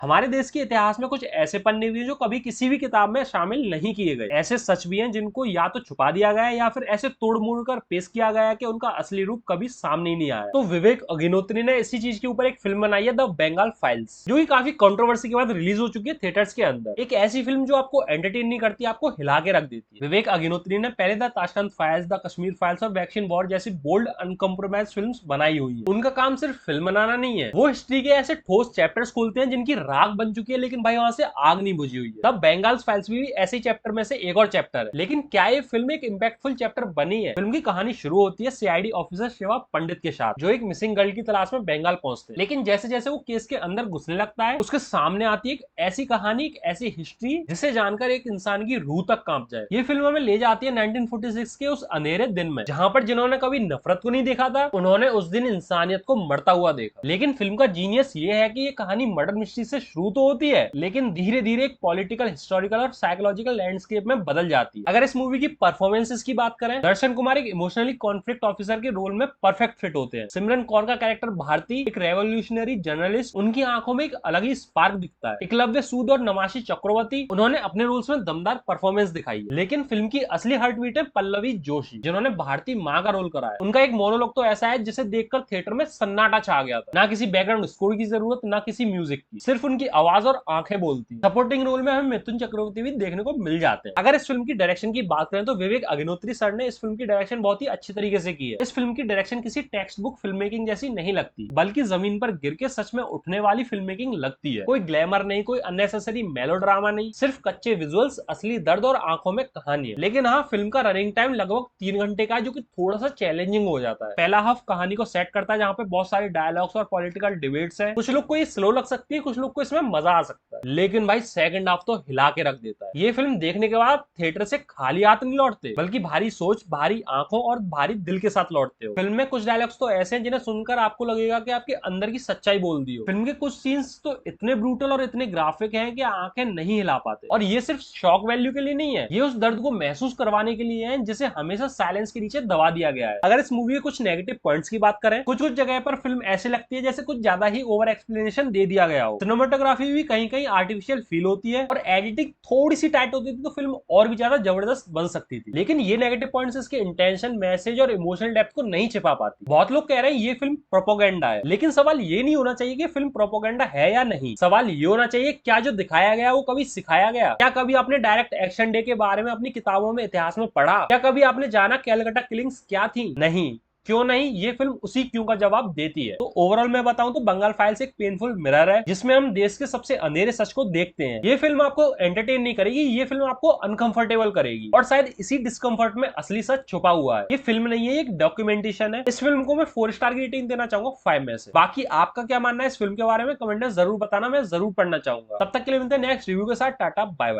हमारे देश के इतिहास में कुछ ऐसे पन्ने भी हैं जो कभी किसी भी किताब में शामिल नहीं किए गए। ऐसे सच भी हैं जिनको या तो छुपा दिया गया है या फिर ऐसे तोड़ मोड़ कर पेश किया गया है कि उनका असली रूप कभी सामने ही नहीं आया। तो विवेक अग्निहोत्री ने इसी चीज के ऊपर एक फिल्म बनाई है, द बंगाल फाइल्स, जो कि काफी कंट्रोवर्सी के बाद रिलीज हो चुकी है थिएटर्स के अंदर। एक ऐसी फिल्म जो आपको एंटरटेन नहीं करती, आपको हिला के रख देती है। विवेक अग्निहोत्री ने पहले the Tashkent files, the Kashmir files और वैक्सीन वॉर जैसी बोल्ड अनकम्प्रोमाइज फिल्म्स बनाई हुई है। उनका काम सिर्फ फिल्म बनाना नहीं है, वो हिस्ट्री के ऐसे ठोस चैप्टर्स खोलते हैं जिनकी राख बन चुकी है लेकिन भाई वहां से आग नहीं बुझी हुई है। द बंगाल फाइल्स भी ऐसे चैप्टर में से एक और चैप्टर है। लेकिन क्या ये फिल्म एक इंपैक्टफुल चैप्टर बनी है? फिल्म की कहानी शुरू होती है सीआईडी ऑफिसर शिवा पंडित के साथ, जो एक मिसिंग गर्ल की तलाश में बंगाल पहुंचते हैं। लेकिन जैसे जैसे वो केस के अंदर घुसने लगता है, उसके सामने आती है एक ऐसी कहानी, एक ऐसी हिस्ट्री जिसे जानकर एक इंसान की रूह तक कांप जाए। ये फिल्म हमें ले जाती है 1946 के उस अंधेरे दिन में, जहां पर जिन्होंने कभी नफरत को नहीं देखा था, उन्होंने उस दिन इंसानियत को मरता हुआ देखा। लेकिन फिल्म का जीनियस ये है कि ये कहानी मर्डर मिस्ट्री से शुरू तो होती है, लेकिन धीरे धीरे एक पॉलिटिकल, हिस्टोरिकल और साइकोलॉजिकल लैंडस्केप में बदल जाती है। अगर इस मूवी की परफॉर्मेंसेस की बात करें, दर्शन कुमार एक इमोशनली कॉन्फ्लिक्ट ऑफिसर के रोल में परफेक्ट फिट होते हैं। सिमरन कौर का कैरेक्टर भारती एक रेवोल्यूशनरी जर्नलिस्ट, उनकी आंखों में एक अलग ही स्पार्क दिखता है। एकलव्य सूद और नमाशी चक्रवर्ती, उन्होंने अपने रोल्स में दमदार परफॉर्मेंस दिखाई है। लेकिन फिल्म की असली हार्ट बीट है पल्लवी जोशी, जिन्होंने भारती माँ का रोल करा है। उनका एक मोनोलॉग तो ऐसा है जिसे देखकर थिएटर में सन्नाटा छा गया था। ना किसी बैकग्राउंड स्कोर की जरूरत, ना किसी म्यूजिक की, सिर्फ उनकी आवाज और आंखें बोलती। सपोर्टिंग रोल में हमें मिथुन चक्रवर्ती भी देखने को मिल जाते हैं। अगर इस फिल्म की डायरेक्शन की बात करें तो विवेक अग्निहोत्री सर ने इस फिल्म की डायरेक्शन बहुत ही अच्छी तरीके से की है। इस फिल्म की डायरेक्शन किसी टेक्स्ट बुक फिल्म मेकिंग जैसी नहीं लगती, बल्कि जमीन पर गिर के सच में उठने वाली फिल्म मेकिंग लगती है। कोई ग्लैमर नहीं, कोई अननेसेसरी मेलोड्रामा नहीं, सिर्फ कच्चे विजुअल्स, असली दर्द और आंखों में कहानी है। लेकिन हाँ, फिल्म का रनिंग टाइम लगभग 3 घंटे का है, जो कि थोड़ा सा चैलेंजिंग हो जाता है। पहला हाफ कहानी को सेट करता है, जहाँ पे बहुत सारे डायलॉग्स और पॉलिटिकल डिबेट्स हैं। कुछ लोग को ये स्लो लग सकती है, कुछ लोग को इसमें मजा आ सकता है, लेकिन भाई सेकंड हाफ तो हिला के रख देता है। ये फिल्म देखने के बाद थिएटर से खाली हाथ नहीं लौटते, बल्कि भारी सोच, भारी आंखों और भारी दिल के साथ लौटते हो। फिल्म में कुछ डायलॉग्स तो ऐसे हैं जिन्हें सुनकर आपको लगेगा कि आपके अंदर की सच्चाई बोल दी हो। फिल्म के कुछ सीन्स तो इतने ब्रूटल और इतने ग्राफिक हैं कि आंखें नहीं हिला पाते। और ये सिर्फ शॉक वैल्यू के लिए नहीं है, ये उस दर्द को महसूस करवाने के लिए है जिसे हमेशा साइलेंस के नीचे दबा दिया गया है। अगर इस मूवी के कुछ नेगेटिव पॉइंट्स की बात करें, कुछ कुछ जगह पर फिल्म ऐसे लगती है जैसे कुछ ज्यादा ही ओवर एक्सप्लेनेशन दे दिया गया हो। सिनेमेटोग्राफी भी कहीं कहीं आर्टिफिशियल फील होती है, और एडिटिंग थोड़ी सी टाइट होती थी तो फिल्म और भी ज्यादा जबरदस्त बन सकती थी। लेकिन ये नेगेटिव पॉइंट्स इसके इंटेंशन, मैसेज और इमोशनल डेप्थ को नहीं छिपा पाती। बहुत लोग कह रहे हैं ये फिल्म प्रोपोगेंडा है, लेकिन सवाल ये नहीं होना चाहिए कि फिल्म प्रोपोगेंडा है या नहीं। सवाल ये होना चाहिए, क्या जो दिखाया गया वो कभी सिखाया गया? क्या कभी आपने डायरेक्ट एक्शन डे के बारे में अपनी किताबों में, इतिहास में पढ़ा? क्या कभी आपने जाना कैलकाटा किलिंग्स क्या थी? नहीं। क्यों नहीं? ये फिल्म उसी क्यों का जवाब देती है। तो ओवरऑल मैं बताऊं तो बंगाल फाइल्स एक पेनफुल मिरर है, जिसमें हम देश के सबसे अंधेरे सच को देखते हैं। ये फिल्म आपको एंटरटेन नहीं करेगी, ये फिल्म आपको अनकंफर्टेबल करेगी, और शायद इसी डिस्कंफर्ट में असली सच छुपा हुआ है। ये फिल्म नहीं है, एक डॉक्यूमेंटेशन है। इस फिल्म को मैं 4 स्टार की रेटिंग देना चाहूंगा 5 में से। बाकी आपका क्या मानना है इस फिल्म के बारे में कमेंट में जरूर बताना, मैं जरूर पढ़ना चाहूंगा। तब तक के लिए मिलते हैं नेक्स्ट रिव्यू के साथ। Tata bye bye.